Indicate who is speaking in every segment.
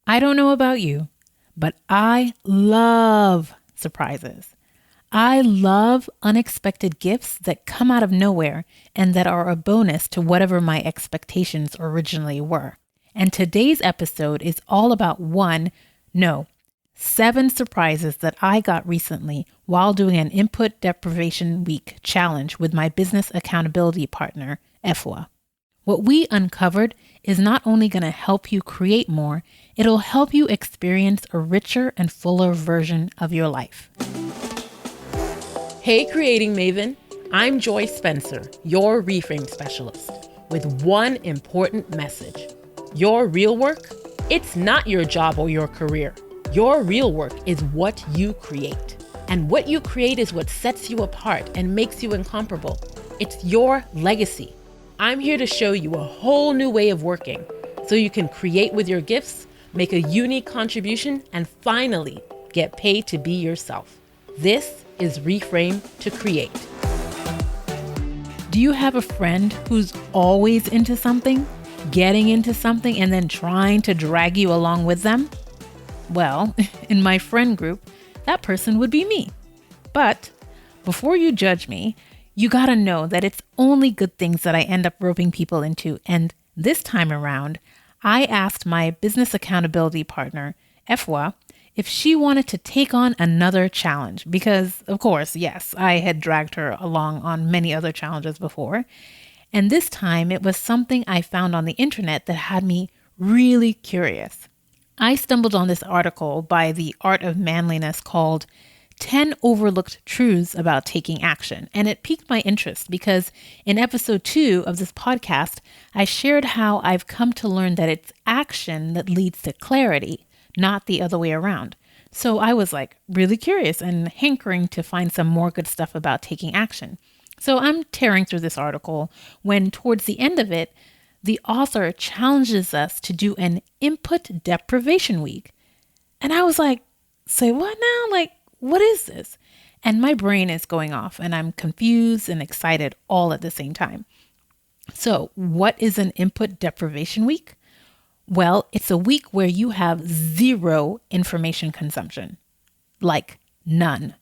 Speaker 1: I don't know about you, but I love surprises. I love unexpected gifts that come out of nowhere and that are a bonus to whatever my expectations originally were. And today's episode is all about no, 7 surprises that I got recently while doing an Input Deprivation Week challenge with my business accountability partner, Efua. What we uncovered is not only going to help you create more, it'll help you experience a richer and fuller version of your life. Hey, Creating Maven. I'm Joy Spencer, your reframe specialist, with one important message. Your real work, it's not your job or your career. Your real work is what you create. And what you create is what sets you apart and makes you incomparable. It's your legacy. I'm here to show you a whole new way of working so you can create with your gifts, make a unique contribution, and finally get paid to be yourself. This is Reframe to Create. Do you have a friend who's always into something, getting into something, and then trying to drag you along with them? Well, in my friend group, that person would be me. But before you judge me, you gotta know that it's only good things that I end up roping people into. And this time around, I asked my business accountability partner, Efua, if she wanted to take on another challenge. Because, of course, yes, I had dragged her along on many other challenges before. And this time, it was something I found on the internet that had me really curious. I stumbled on this article by The Art of Manliness called 10 Overlooked Truths About Taking Action. And it piqued my interest because in episode 2 of this podcast, I shared how I've come to learn that it's action that leads to clarity, not the other way around. So I was really curious and hankering to find some more good stuff about taking action. So I'm tearing through this article when towards the end of it, the author challenges us to do an Input Deprivation Week. And I was like, say what now? What is this? And my brain is going off and I'm confused and excited all at the same time. So what is an Input Deprivation Week? Well, it's a week where you have 0 information consumption. None.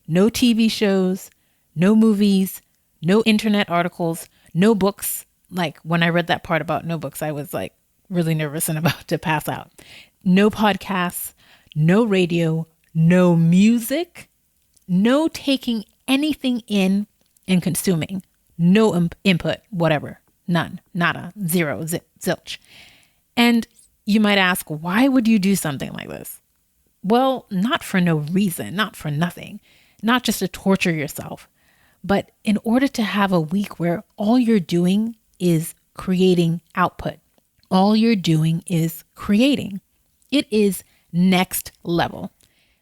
Speaker 1: No TV shows, no movies, no internet articles, no books. When I read that part about no books, I was really nervous and about to pass out. No podcasts, no radio, no music, no taking anything in and consuming, no input, whatever, none, nada, 0, zilch. And you might ask, why would you do something like this? Well, not for no reason, not for nothing, not just to torture yourself, but in order to have a week where all you're doing is creating output. All you're doing is creating. It is next level.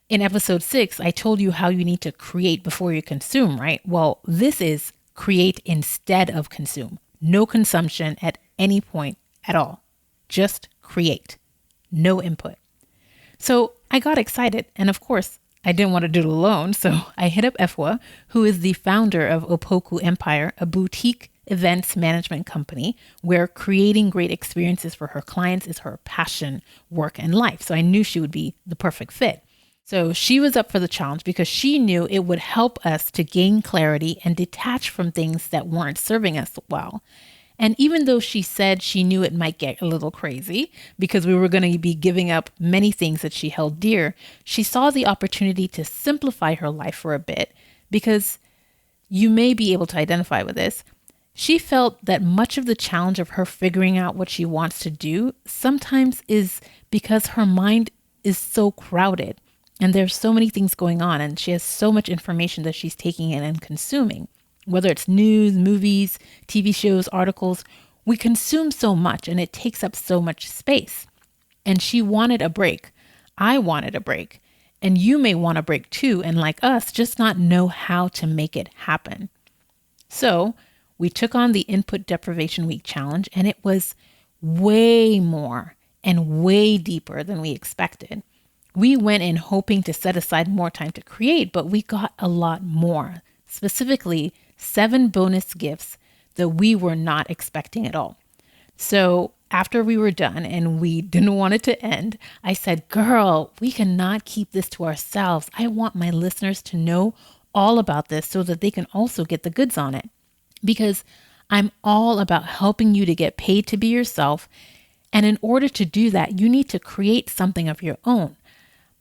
Speaker 1: In episode 6, I told you how you need to create before you consume, right? Well, this is create instead of consume. No consumption at any point at all. Just create. No input. So I got excited. And of course, I didn't want to do it alone. So I hit up Efua, who is the founder of Opoku Empire, a boutique events management company where creating great experiences for her clients is her passion, work, and life. So I knew she would be the perfect fit. So she was up for the challenge because she knew it would help us to gain clarity and detach from things that weren't serving us well. And even though she said she knew it might get a little crazy because we were going to be giving up many things that she held dear, she saw the opportunity to simplify her life for a bit because you may be able to identify with this. She felt that much of the challenge of her figuring out what she wants to do sometimes is because her mind is so crowded. And there's so many things going on and she has so much information that she's taking in and consuming. Whether it's news, movies, TV shows, articles, we consume so much and it takes up so much space. And she wanted a break. I wanted a break. And you may want a break too. And like us, just not know how to make it happen. So we took on the Input Deprivation Week challenge and it was way more and way deeper than we expected. We went in hoping to set aside more time to create, but we got a lot more, specifically 7 bonus gifts that we were not expecting at all. So After we were done and we didn't want it to end, I said, "Girl, we cannot keep this to ourselves. I want my listeners to know all about this so that they can also get the goods on it." Because I'm all about helping you to get paid to be yourself. And in order to do that, you need to create something of your own.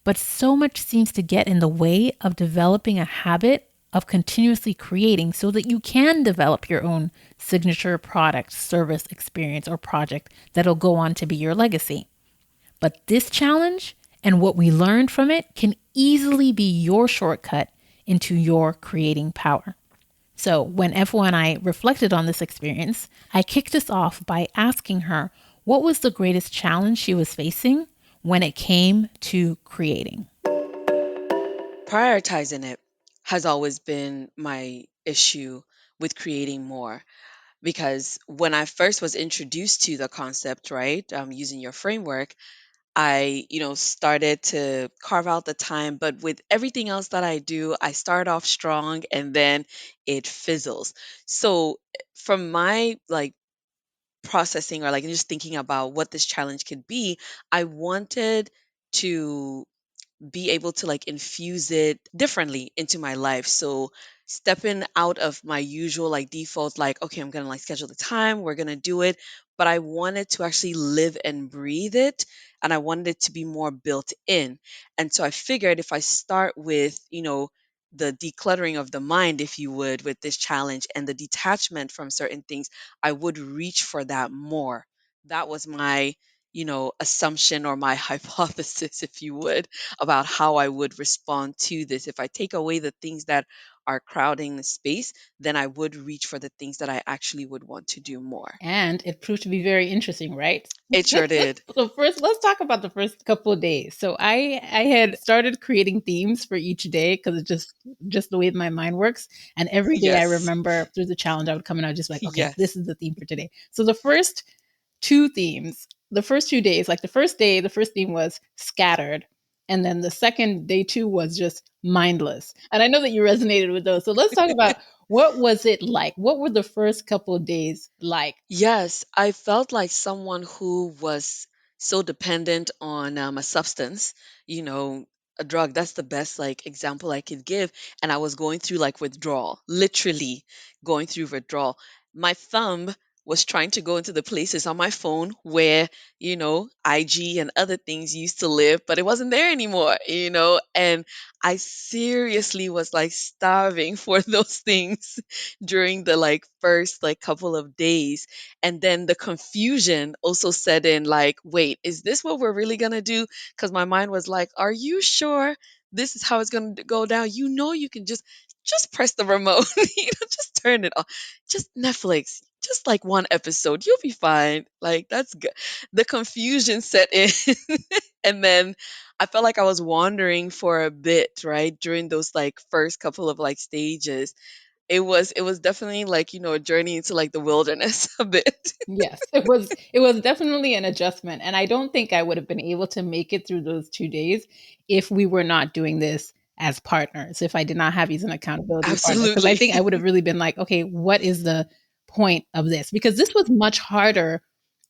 Speaker 1: But so much seems to get in the way of developing a habit of continuously creating so that you can develop your own signature product, service, experience, or project that'll go on to be your legacy. But this challenge and what we learned from it can easily be your shortcut into your creating power. So when Efua and I reflected on this experience, I kicked us off by asking her what was the greatest challenge she was facing when it came to creating.
Speaker 2: Prioritizing it has always been my issue with creating more, because when I first was introduced to the concept, right, using your framework, I, started to carve out the time. But with everything else that I do, I start off strong and then it fizzles. So from my processing, or like just thinking about what this challenge could be, I wanted to be able to like infuse it differently into my life. So stepping out of my usual like default, like, okay, I'm gonna like schedule the time, we're gonna do it. But I wanted to actually live and breathe it, and I wanted it to be more built in. And so I figured if I start with, the decluttering of the mind, if you would, with this challenge and the detachment from certain things, I would reach for that more. That was my, assumption, or my hypothesis, if you would, about how I would respond to this. If I take away the things that are crowding the space, then I would reach for the things that I actually would want to do more.
Speaker 1: And it proved to be very interesting, right?
Speaker 2: It sure did.
Speaker 1: So first, let's talk about the first couple of days. So I had started creating themes for each day because it's just the way my mind works. And every day I
Speaker 2: Yes.
Speaker 1: remember through the challenge, I would come and I was just like, okay, this
Speaker 2: Yes.
Speaker 1: is the theme for today. So the first two themes, the first 2 days, like the first day, the first theme was scattered. And then the second day two was just mindless. And I know that you resonated with those. So let's talk about what was it like? What were the first couple of days like?
Speaker 2: Yes, I felt like someone who was so dependent on a substance, you know, a drug. That's the best like example I could give. And I was going through like withdrawal, literally going through withdrawal. My thumb was trying to go into the places on my phone where, IG and other things used to live, but it wasn't there anymore. And I seriously was like starving for those things during the like first like couple of days. And then the confusion also set in, like, wait, is this what we're really going to do? Because my mind was like, are you sure this is how it's going to go down? You can just press the remote, just turn it off. Just Netflix, just like one episode, you'll be fine. Like, that's good. The confusion set in. And then I felt like I was wandering for a bit, right? During those like first couple of like stages. It was definitely like, a journey into like the wilderness a bit.
Speaker 1: Yes, it was definitely an adjustment, and I don't think I would have been able to make it through those 2 days if we were not doing this as partners, if I did not have you as an accountability partner, because I
Speaker 2: Absolutely.
Speaker 1: think I would have really been like, "Okay, what is the point of this?" Because this was much harder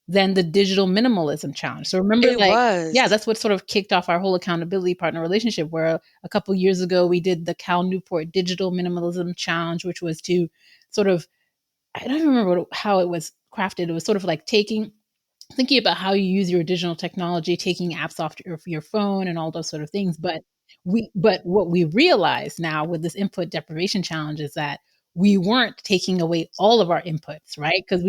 Speaker 1: than the digital minimalism challenge. So remember,
Speaker 2: It
Speaker 1: like, yeah,
Speaker 2: was.
Speaker 1: that's what sort of kicked off our whole accountability partner relationship, where a couple years ago we did the Cal Newport Digital Minimalism Challenge, which was to sort of, I don't remember how it was crafted. It was sort of like thinking about how you use your digital technology, taking apps off your phone and all those sort of things. But what we realize now with this input deprivation challenge is that we weren't taking away all of our inputs, right? Because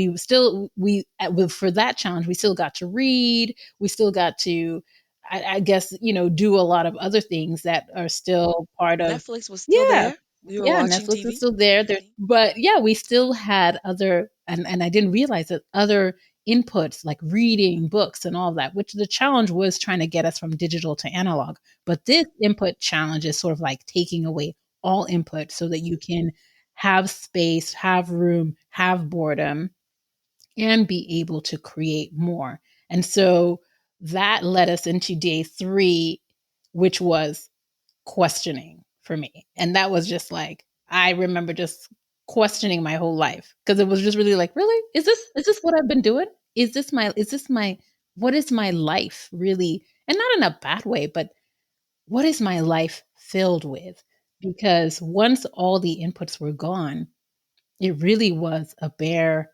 Speaker 1: for that challenge, we still got to read, we still got to, I guess, do a lot of other things that are still part of,
Speaker 2: Netflix was still
Speaker 1: yeah,
Speaker 2: there. We were
Speaker 1: yeah,
Speaker 2: watching
Speaker 1: Netflix is
Speaker 2: TV.
Speaker 1: still there.
Speaker 2: Mhm.
Speaker 1: But yeah, we still had other, and I didn't realize that other inputs like reading books and all that, which the challenge was trying to get us from digital to analog. But this input challenge is sort of like taking away all input so that you can have space, have room, have boredom, and be able to create more. And so that led us into day three, which was questioning for me. And that was just like, I remember just questioning my whole life because it was just really like, really? Is this what I've been doing? is this my what is my life really, and not in a bad way, but what is my life filled with? Because once all the inputs were gone, it really was a bare,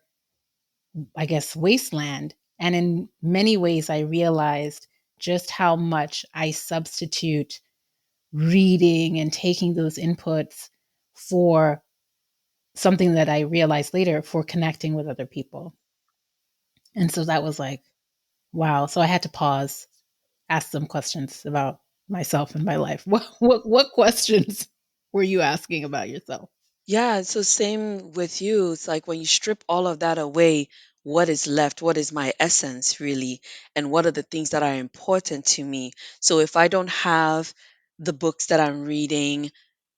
Speaker 1: I guess, wasteland. And in many ways, I realized just how much I substitute reading and taking those inputs for something that I realized later, for connecting with other people. And so that was like, wow. So I had to pause, ask some questions about myself and my life. What questions were you asking about yourself?
Speaker 2: Yeah, so same with you. It's like when you strip all of that away, what is left? What is my essence really? And what are the things that are important to me? So if I don't have the books that I'm reading,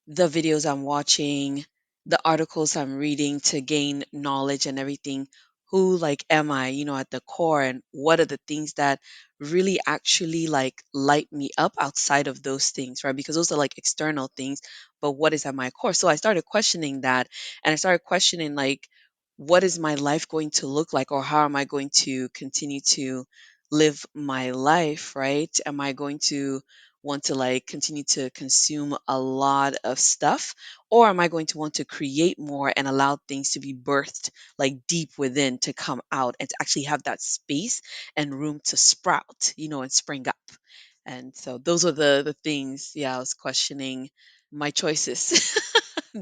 Speaker 2: the videos I'm watching, the articles I'm reading to gain knowledge and everything. Who like am I, at the core, and what are the things that really actually like light me up outside of those things, right? Because those are like external things, but what is at my core? So I started questioning that, and I started questioning like what is my life going to look like, or how am I going to continue to live my life, right? Am I going to want to like continue to consume a lot of stuff, or am I going to want to create more and allow things to be birthed like deep within to come out and to actually have that space and room to sprout, and spring up? And so those are the things, yeah, I was questioning my choices.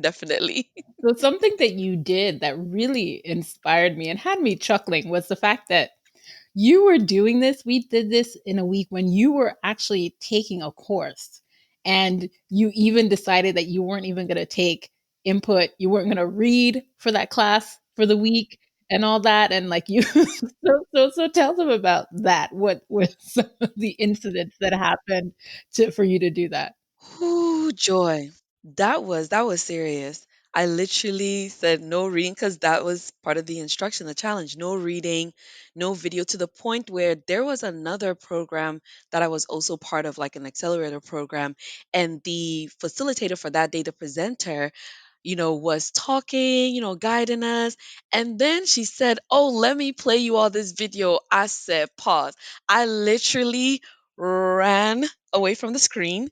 Speaker 2: Definitely.
Speaker 1: So something that you did that really inspired me and had me chuckling was the fact that you were doing this. We did this in a week when you were actually taking a course, and you even decided that you weren't even going to take input. You weren't going to read for that class for the week and all that. And like you, so tell them about that. What were some of the incidents that happened for you to do that?
Speaker 2: Ooh, joy. That was serious. I literally said no reading because that was part of the instruction, the challenge. No reading, no video, to the point where there was another program that I was also part of, like an accelerator program. And the facilitator for that day, the presenter, was talking, guiding us. And then she said, "Oh, let me play you all this video." I said, "Pause." I literally ran away from the screen,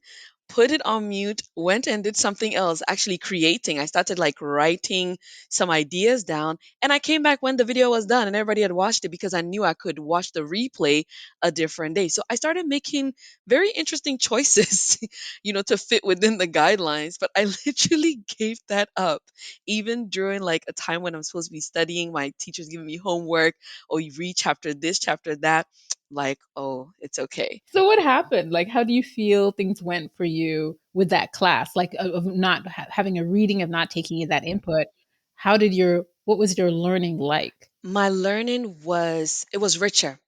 Speaker 2: put it on mute, went and did something else, actually creating. I started like writing some ideas down, and I came back when the video was done and everybody had watched it, because I knew I could watch the replay a different day. So I started making very interesting choices, to fit within the guidelines, but I literally gave that up. Even during like a time when I'm supposed to be studying, my teacher's giving me homework, or you read chapter this, chapter that, like, oh, it's okay.
Speaker 1: So what happened? Like, how do you feel things went for you with that class? Like, of not having a reading, of not taking that input. What was your learning like?
Speaker 2: My learning was richer,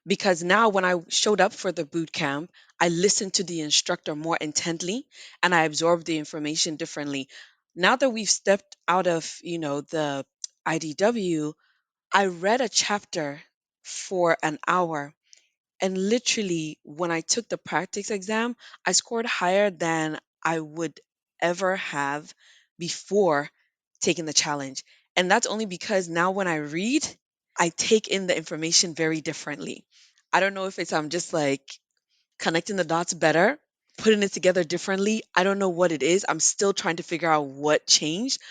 Speaker 2: because now when I showed up for the boot camp, I listened to the instructor more intently, and I absorbed the information differently. Now that we've stepped out of, the IDW, I read a chapter for an hour, and literally when I took the practice exam, I scored higher than I would ever have before taking the challenge. And that's only because now when I read, I take in the information very differently. I don't know if it's I'm just like connecting the dots better, putting it together differently. I don't know what it is. I'm still trying to figure out what changed,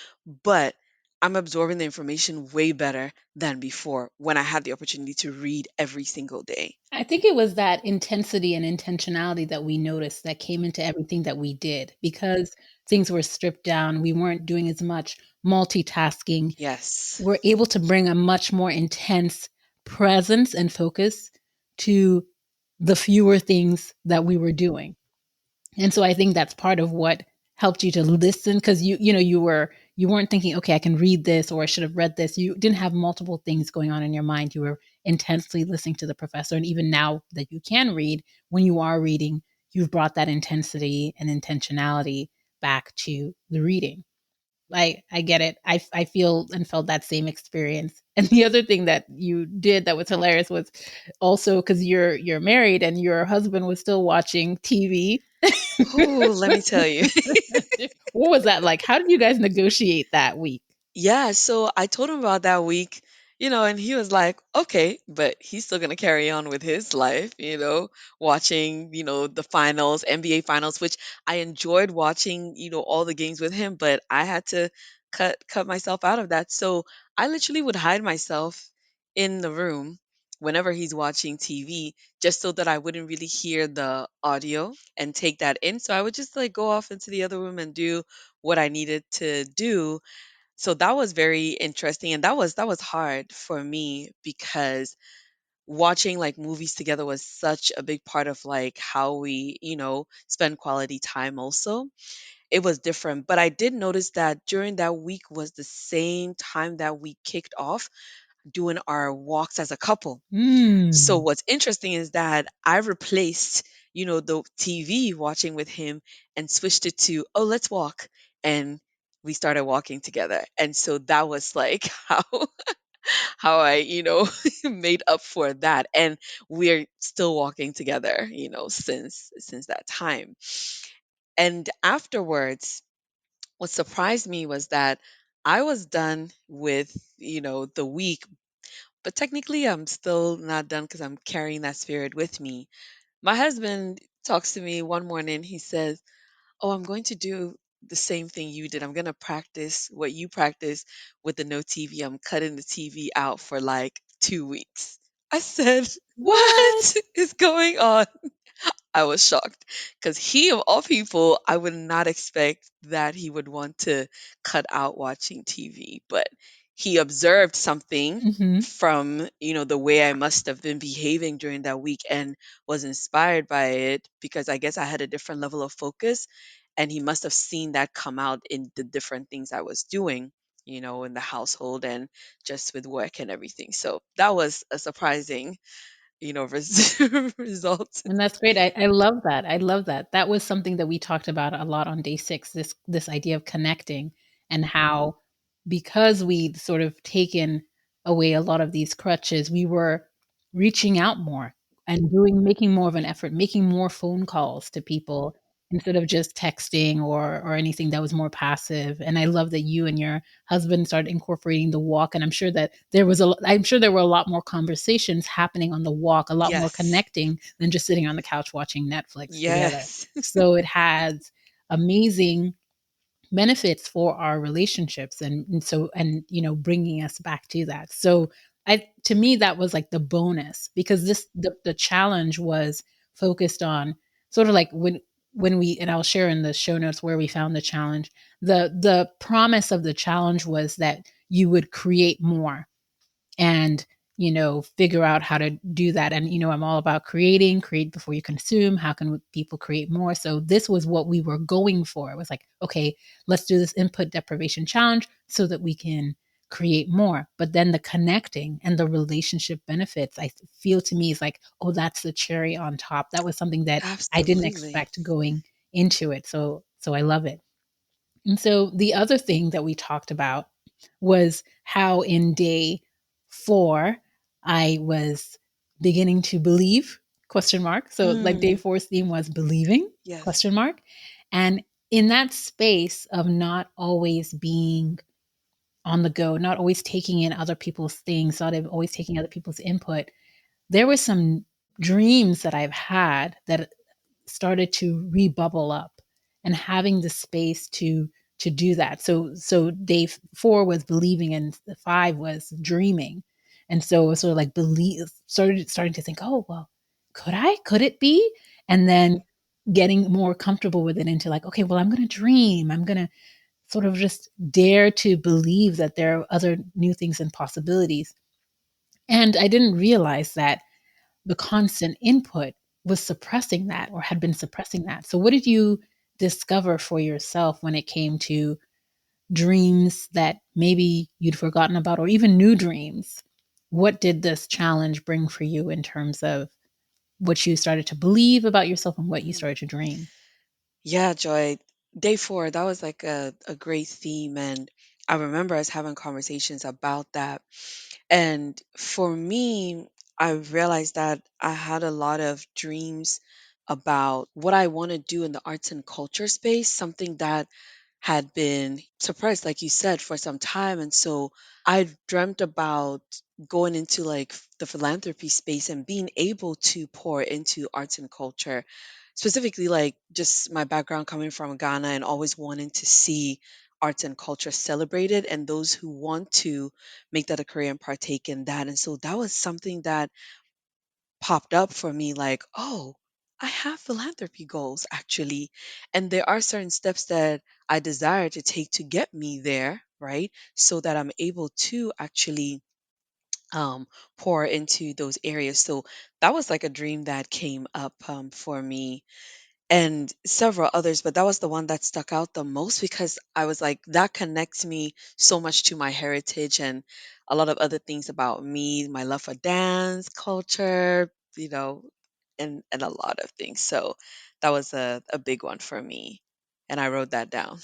Speaker 2: but I'm absorbing the information way better than before when I had the opportunity to read every single day.
Speaker 1: I think it was that intensity and intentionality that we noticed that came into everything that we did, because things were stripped down. We weren't doing as much multitasking.
Speaker 2: Yes.
Speaker 1: We're able to bring a much more intense presence and focus to the fewer things that we were doing. And so I think that's part of what helped you to listen, because you weren't thinking, okay, I can read this, or I should have read this. You didn't have multiple things going on in your mind. You were intensely listening to the professor. And even now that you can read, when you are reading, you've brought that intensity and intentionality back to the reading. I get it. I feel and felt that same experience. And the other thing that you did that was hilarious was also, because you're married and your husband was still watching TV.
Speaker 2: Ooh, let me tell you.
Speaker 1: What was that like? How did you guys negotiate that week?
Speaker 2: Yeah, so I told him about that week. and he was like, okay, but he's still going to carry on with his life, watching, the finals, NBA finals, which I enjoyed watching, all the games with him, but I had to cut myself out of that. So I literally would hide myself in the room whenever he's watching TV, just so that I wouldn't really hear the audio and take that in. So I would just like go off into the other room and do what I needed to do. So that was very interesting, and that was hard for me because watching like movies together was such a big part of like how we, spend quality time also. It was different, but I did notice that during that week was the same time that we kicked off doing our walks as a couple. So
Speaker 1: Mm.
Speaker 2: what's interesting is that I replaced, the TV watching with him and switched it to, oh, let's walk. And we started walking together. And so that was like how I, made up for that. And we're still walking together, since that time. And afterwards, what surprised me was that I was done with, the week, but technically, I'm still not done because I'm carrying that spirit with me. My husband talks to me one morning. He says, oh, I'm going to do the same thing you did. I'm going to practice what you practice with the no TV. I'm cutting the TV out for like 2 weeks. I said,
Speaker 1: What?
Speaker 2: what is going on? I was shocked because he, of all people, I would not expect that he would want to cut out watching TV. But he observed something
Speaker 1: Hmm.
Speaker 2: from, the way I must have been behaving during that week and was inspired by it because I guess I had a different level of focus. And he must have seen that come out in the different things I was doing, in the household and just with work and everything. So that was a surprising, result.
Speaker 1: And that's great. I love that. I love that. That was something that we talked about a lot on day 6, this idea of connecting, and how, because we'd sort of taken away a lot of these crutches, we were reaching out more and making more of an effort, making more phone calls to people instead of just texting or anything that was more passive. And I love that you and your husband started incorporating the walk, and I'm sure there were a lot more conversations happening on the walk, a lot more
Speaker 2: Yes.
Speaker 1: connecting than just sitting on the couch watching Netflix together.
Speaker 2: Yes.
Speaker 1: So it has amazing benefits for our relationships, and bringing us back to that. So I to me that was like the bonus, because the challenge was focused on sort of like when we, and I'll share in the show notes where we found the challenge. The promise of the challenge was that you would create more and figure out how to do that. And I'm all about create before you consume. How can people create more? So this was what we were going for. It was like, okay, let's do this input deprivation challenge so that we can create more. But then the connecting and the relationship benefits, I feel, to me, is like, oh, that's the cherry on top. That was something that I didn't
Speaker 2: Absolutely.
Speaker 1: expect going into it. So I love it. And so the other thing that we talked about was how in day 4 I was beginning to believe, question mark. So like day
Speaker 2: Mm,
Speaker 1: four's theme was believing,
Speaker 2: yes.
Speaker 1: question mark. And in that space of not always being on the go, not always taking in other people's things, not always taking other people's input, there were some dreams that I've had that started to rebubble up, and having the space to do that. So day 4 was believing, and 5 was dreaming. And so it was sort of like starting to think, oh well, could it be? And then getting more comfortable with it, into like, okay, well, I'm going to dream, I'm going to sort of just dare to believe that there are other new things and possibilities. And I didn't realize that the constant input was suppressing that, or had been suppressing that. So what did you discover for yourself when it came to dreams that maybe you'd forgotten about, or even new dreams? What did this challenge bring for you in terms of what you started to believe about yourself and what you
Speaker 2: Mm.
Speaker 1: started to dream?
Speaker 2: Yeah, Joy. Day 4, that was like a great theme. And I remember us having conversations about that. And for me, I realized that I had a lot of dreams about what I want to do in the arts and culture space, something that had been suppressed, like you said, for some time. And so I dreamt about going into like the philanthropy space and being able to pour into arts and culture, specifically like just my background coming from Ghana and always wanting to see arts and culture celebrated and those who want to make that a career and partake in that. And so that was something that popped up for me like, oh, I have philanthropy goals actually. And there are certain steps that I desire to take to get me there, right? So that I'm able to actually pour into those areas. So that was like a dream that came up for me and several others, but that was the one that stuck out the most because I was like, that connects me so much to my heritage and a lot of other things about me, my love for dance, culture, you know, and a lot of things. So that was a big one for me. And I wrote that down.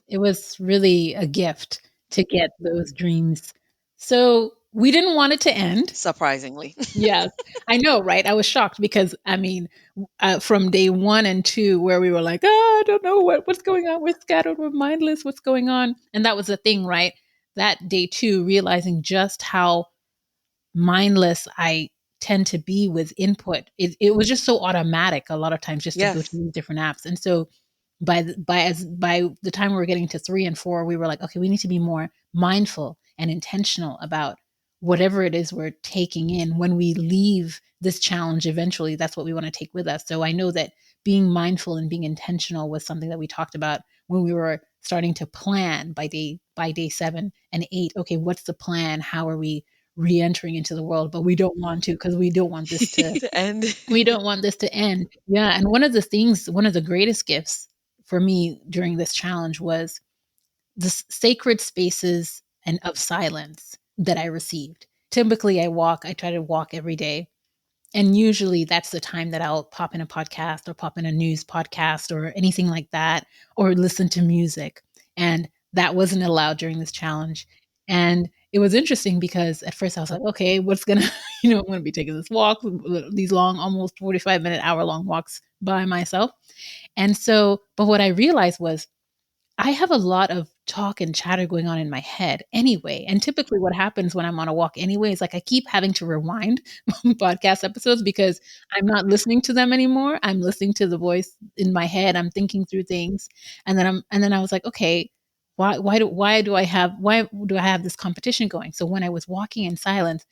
Speaker 1: It was really a gift to get those dreams. So we didn't want it to end.
Speaker 2: Surprisingly.
Speaker 1: Yes, I know, right? I was shocked because I mean, from day 1 and 2, where we were like, "Oh, I don't know what's going on. We're scattered. We're mindless. What's going on?" And that was the thing, right? That day 2, realizing just how mindless I tend to be with input. It was just so automatic a lot of times just to go to
Speaker 2: Yes.
Speaker 1: these different apps. And so by the time we were getting to 3 and 4, we were like, okay, we need to be more mindful and intentional about whatever it is we're taking in when we leave this challenge. Eventually, that's what we want to take with us. So I know that being mindful and being intentional was something that we talked about when we were starting to plan by day 7 and 8. Okay, what's the plan? How are we re-entering into the world? But we don't want to, because
Speaker 2: And
Speaker 1: we don't want this to end. Yeah. And one of the greatest gifts for me during this challenge was the sacred spaces and of silence that I received. Typically, I try to walk every day. And usually that's the time that I'll pop in a podcast or pop in a news podcast or anything like that, or listen to music. And that wasn't allowed during this challenge. And it was interesting because at first I was like, okay, what's gonna, I'm gonna be taking this walk, these long, almost 45-minute, hour-long walks by myself. And so, but what I realized was I have a lot of talk and chatter going on in my head anyway. And typically, what happens when I'm on a walk anyway is like I keep having to rewind podcast episodes because I'm not listening to them anymore. I'm listening to the voice in my head. I'm thinking through things, and then I was like, okay, why do I have this competition going? So when I was walking in silence,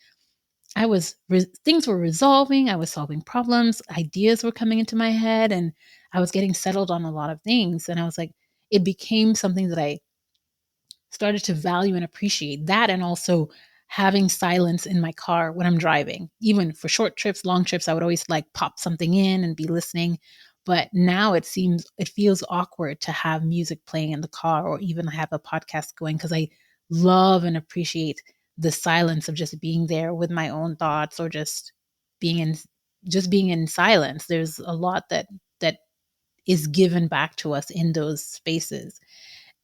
Speaker 1: things were resolving. I was solving problems. Ideas were coming into my head, and I was getting settled on a lot of things. And I was like, it became something that I started to value and appreciate that, and also having silence in my car when I'm driving. Even for short trips, long trips, I would always like pop something in and be listening. But now it feels awkward to have music playing in the car or even have a podcast going, because I love and appreciate the silence of just being there with my own thoughts, or being in being in silence. There's a lot that is given back to us in those spaces.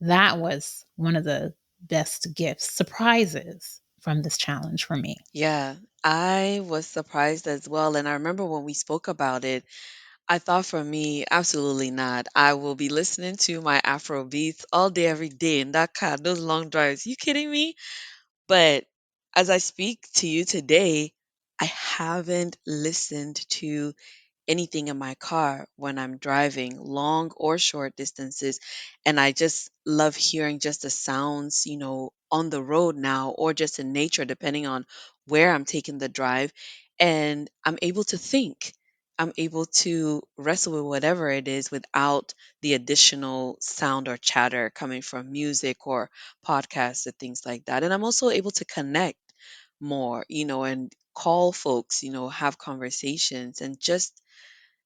Speaker 1: That was one of the best gifts, surprises from this challenge for me.
Speaker 2: yeah, I was surprised as well. And I remember when we spoke about it, I thought for me, absolutely not. I will be listening to my Afro beats all day, every day in that car, those long drives. You kidding me? But as I speak to you today, I haven't listened to anything in my car when I'm driving, long or short distances. And I just love hearing just the sounds, on the road now or just in nature, depending on where I'm taking the drive. And I'm able to think. I'm able to wrestle with whatever it is without the additional sound or chatter coming from music or podcasts and things like that. And I'm also able to connect more, and call folks, have conversations and just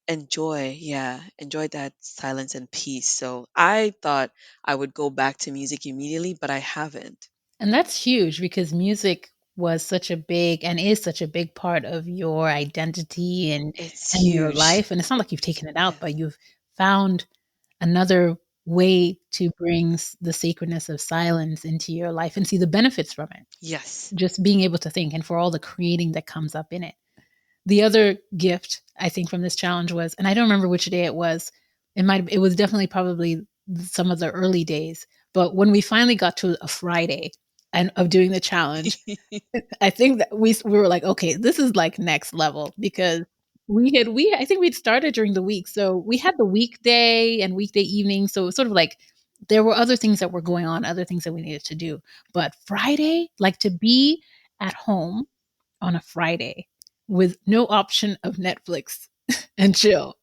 Speaker 2: enjoy that silence and peace. So I thought I would go back to music immediately, but I haven't.
Speaker 1: And that's huge, because music was such a big and is such a big part of your identity
Speaker 2: It's
Speaker 1: and your
Speaker 2: huge.
Speaker 1: life. And it's not like you've taken it out,
Speaker 2: Yeah.
Speaker 1: but you've found another way to bring the sacredness of silence into your life and see the benefits from it.
Speaker 2: Yes.
Speaker 1: Just being able to think, and for all the creating that comes up in it. The other gift I think from this challenge was, and I don't remember which day it was. It was definitely probably some of the early days. But when we finally got to a Friday and of doing the challenge, I think that we were like, okay, this is like next level because we I think we'd started during the week. So we had the weekday and weekday evening. So it was sort of like there were other things that were going on, other things that we needed to do. But Friday, like to be at home on a Friday with no option of Netflix and chill.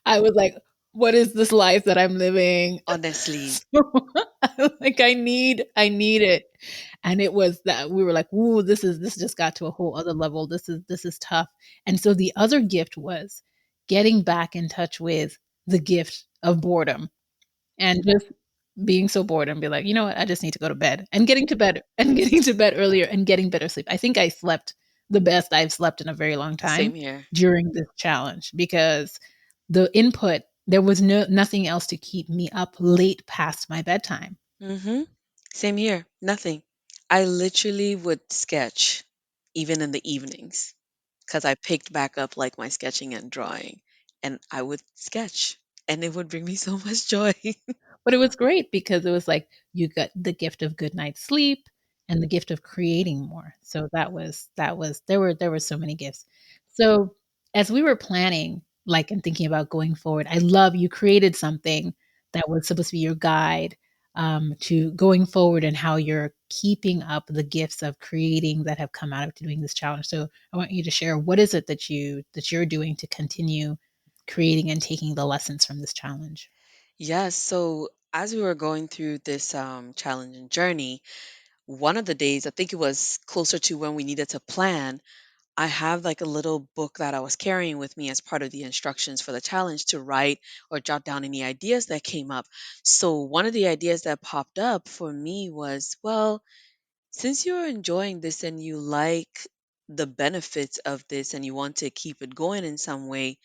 Speaker 1: I was like, what is this life that I'm living?
Speaker 2: Honestly,
Speaker 1: So like I need it. And it was that we were like, "Ooh, this just got to a whole other level. This is tough." And so the other gift was getting back in touch with the gift of boredom and just being so bored and be like, you know what, I just need to go to bed and getting to bed and getting to bed earlier and getting better sleep. I think I slept the best I've slept in a very long
Speaker 2: same
Speaker 1: time
Speaker 2: here.
Speaker 1: during this challenge because the input, there was nothing else to keep me up late past my bedtime.
Speaker 2: Mm-hmm. Same here. Nothing. I literally would sketch even in the evenings because I picked back up like my sketching and drawing, and I would sketch, and it would bring me so much joy.
Speaker 1: But it was great because it was like you got the gift of good night's sleep and the gift of creating more. So that was there were so many gifts. So as we were planning, like and thinking about going forward, I love you created something that was supposed to be your guide to going forward and how you're keeping up the gifts of creating that have come out of doing this challenge. So I want you to share what is it that you're doing to continue creating and taking the lessons from this challenge.
Speaker 2: Yes. So as we were going through this challenging journey, one of the days, I think it was closer to when we needed to plan, I have like a little book that I was carrying with me as part of the instructions for the challenge to write or jot down any ideas that came up. So, one of the ideas that popped up for me was, well, since you're enjoying this and you like the benefits of this and you want to keep it going in some way,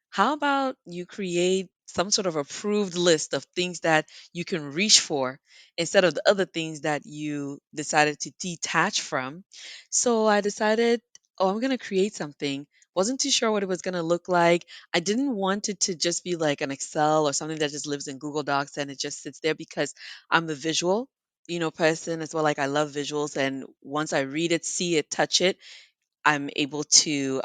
Speaker 2: how about you create some sort of approved list of things that you can reach for instead of the other things that you decided to detach from? So I decided, oh, I'm going to create something. Wasn't too sure what it was going to look like. I didn't want it to just be like an Excel or something that just lives in Google Docs and it just sits there because I'm a visual, person as well. Like I love visuals, and once I read it, see it, touch it, I'm able to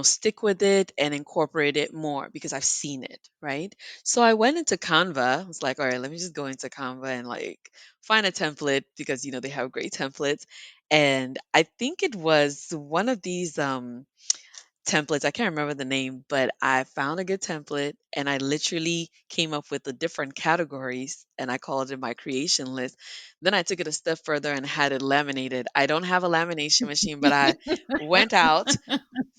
Speaker 2: stick with it and incorporate it more because I've seen it, right? So I went into Canva. I was like, all right, let me just go into Canva and like find a template because they have great templates. And I think it was one of these templates. I can't remember the name, but I found a good template and I literally came up with the different categories and I called it my creation list. Then I took it a step further and had it laminated. I don't have a lamination machine, but I went out,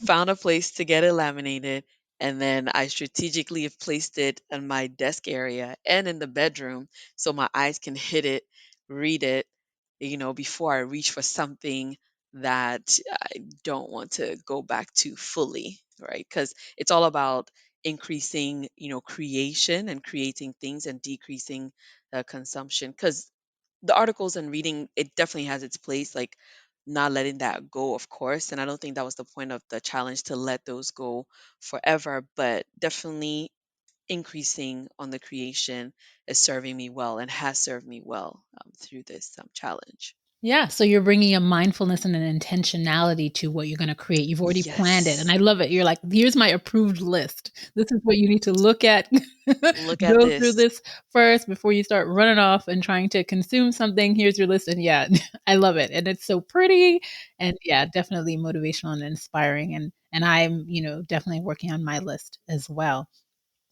Speaker 2: found a place to get it laminated, and then I strategically have placed it in my desk area and in the bedroom so my eyes can hit it, read it, before I reach for something that I don't want to go back to fully, right? Because it's all about increasing, creation and creating things and decreasing consumption. Because the articles and reading, it definitely has its place, like not letting that go, of course. And I don't think that was the point of the challenge to let those go forever, but definitely increasing on the creation is serving me well and has served me well through this challenge.
Speaker 1: Yeah, so you're bringing a mindfulness and an intentionality to what you're going to create. You've already planned it, and
Speaker 2: Yes.
Speaker 1: I love it. You're like, "Here's my approved list. This is what you need to look at.
Speaker 2: Look at
Speaker 1: Go through
Speaker 2: this.
Speaker 1: this first before you start running off and trying to consume something. Here's your list." And yeah, I love it, and it's so pretty, and yeah, definitely motivational and inspiring. And I'm, definitely working on my list as well.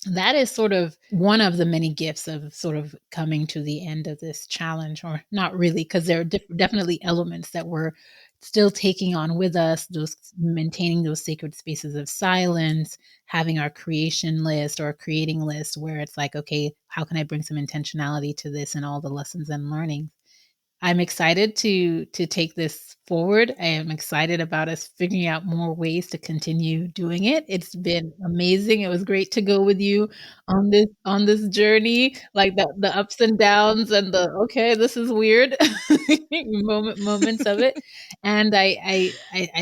Speaker 1: That is sort of one of the many gifts of sort of coming to the end of this challenge, or not really, because there are definitely elements that we're still taking on with us, those maintaining those sacred spaces of silence, having our creation list or creating list where it's like, okay, how can I bring some intentionality to this and all the lessons and learnings? I'm excited to take this forward. I am excited about us figuring out more ways to continue doing it. It's been amazing. It was great to go with you on this journey, like the ups and downs and the okay, this is weird moments of it. And I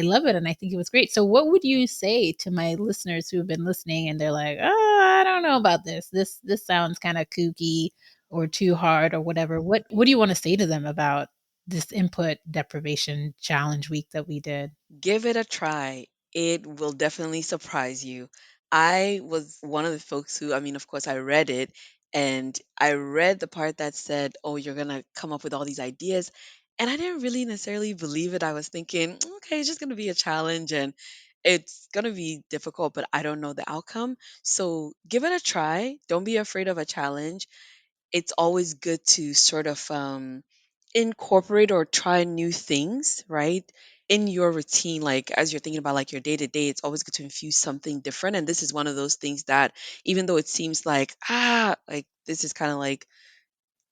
Speaker 1: love it, and I think it was great. So what would you say to my listeners who have been listening and they're like, "Oh, I don't know about this. This sounds kind of kooky or too hard or whatever." What do you want to say to them about this input deprivation challenge week that we did?
Speaker 2: Give it a try. It will definitely surprise you. I was one of the folks who, I mean, of course, I read it and I read the part that said, oh, you're going to come up with all these ideas. And I didn't really necessarily believe it. I was thinking, okay, it's just going to be a challenge and it's going to be difficult, but I don't know the outcome. So give it a try. Don't be afraid of a challenge. It's always good to sort of incorporate or try new things, right? In your routine, like as you're thinking about like your day to day, it's always good to infuse something different. And this is one of those things that even though it seems like, like this is kind of like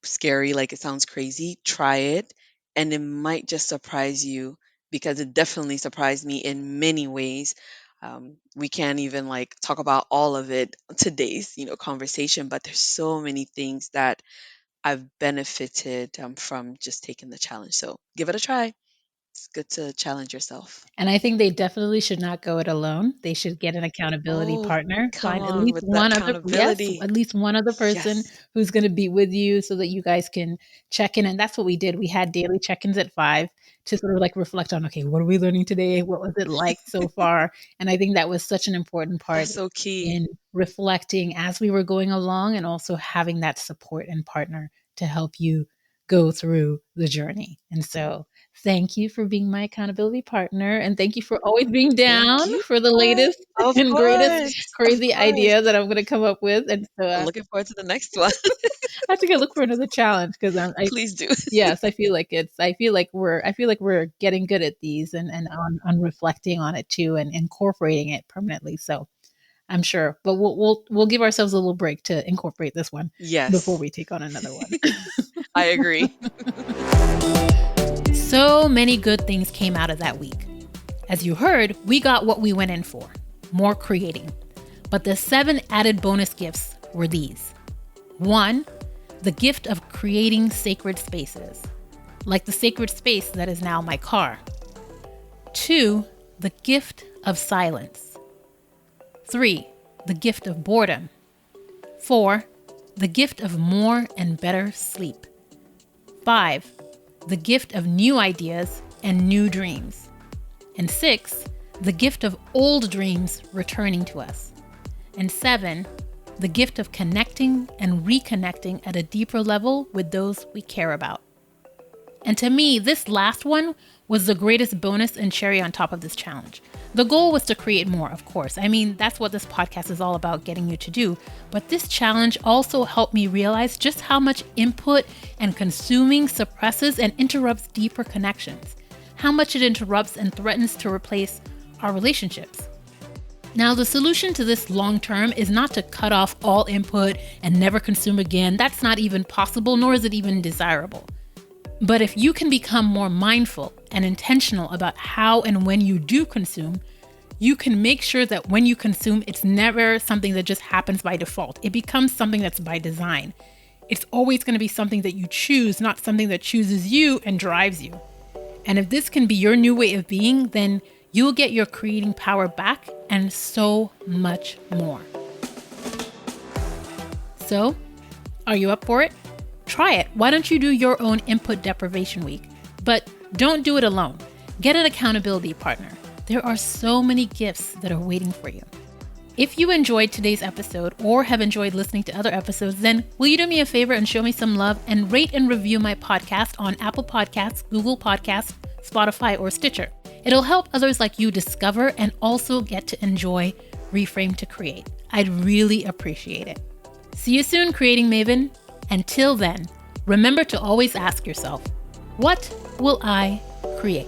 Speaker 2: scary, like it sounds crazy, try it and it might just surprise you because it definitely surprised me in many ways. We can't even like talk about all of it today's conversation, but there's so many things that I've benefited from just taking the challenge. So give it a try. It's good to challenge yourself.
Speaker 1: And I think they definitely should not go it alone. They should get an accountability
Speaker 2: Oh,
Speaker 1: partner.
Speaker 2: come
Speaker 1: Find at
Speaker 2: on
Speaker 1: least
Speaker 2: with the
Speaker 1: one other, yes,
Speaker 2: accountability.
Speaker 1: at least one other person
Speaker 2: Yes.
Speaker 1: who's going to be with you so that you guys can check in. And that's what we did. We had daily check-ins at 5 to sort of like reflect on, okay, what are we learning today? What was it like so far? And I think that was such an important part
Speaker 2: That's so key.
Speaker 1: in reflecting as we were going along and also having that support and partner to help you go through the journey. And so thank you for being my accountability partner, and thank you for always being
Speaker 2: Thank
Speaker 1: down
Speaker 2: you.
Speaker 1: for the latest
Speaker 2: Of
Speaker 1: and greatest
Speaker 2: course. Of
Speaker 1: crazy
Speaker 2: course.
Speaker 1: idea that I'm gonna come up with, and so,
Speaker 2: Looking forward to the next one.
Speaker 1: I have to go look for another challenge because I
Speaker 2: Please do.
Speaker 1: yes, I feel like we're getting good at these and on reflecting on it too and incorporating it permanently, so I'm sure, but we'll give ourselves a little break to incorporate this one before
Speaker 2: Yes,
Speaker 1: we take on another one.
Speaker 2: I agree.
Speaker 1: So many good things came out of that week. As you heard, we got what we went in for, more creating. But the 7 added bonus gifts were these. 1, the gift of creating sacred spaces, like the sacred space that is now my car. 2, the gift of silence. 3, the gift of boredom. 4, the gift of more and better sleep. 5, the gift of new ideas and new dreams. And 6, the gift of old dreams returning to us. And 7, the gift of connecting and reconnecting at a deeper level with those we care about. And to me, this last one was the greatest bonus and cherry on top of this challenge. The goal was to create more, of course. I mean, that's what this podcast is all about, getting you to do. But this challenge also helped me realize just how much input and consuming suppresses and interrupts deeper connections, how much it interrupts and threatens to replace our relationships. Now, the solution to this long term is not to cut off all input and never consume again. That's not even possible, nor is it even desirable. But if you can become more mindful and intentional about how and when you do consume, you can make sure that when you consume, it's never something that just happens by default. It becomes something that's by design. It's always going to be something that you choose, not something that chooses you and drives you. And if this can be your new way of being, then you'll get your creating power back and so much more. So, are you up for it? Try it. Why don't you do your own input deprivation week? But don't do it alone. Get an accountability partner. There are so many gifts that are waiting for you. If you enjoyed today's episode or have enjoyed listening to other episodes, then will you do me a favor and show me some love and rate and review my podcast on Apple Podcasts, Google Podcasts, Spotify, or Stitcher. It'll help others like you discover and also get to enjoy Reframe to Create. I'd really appreciate it. See you soon, Creating Maven. Until then, remember to always ask yourself, what will I create?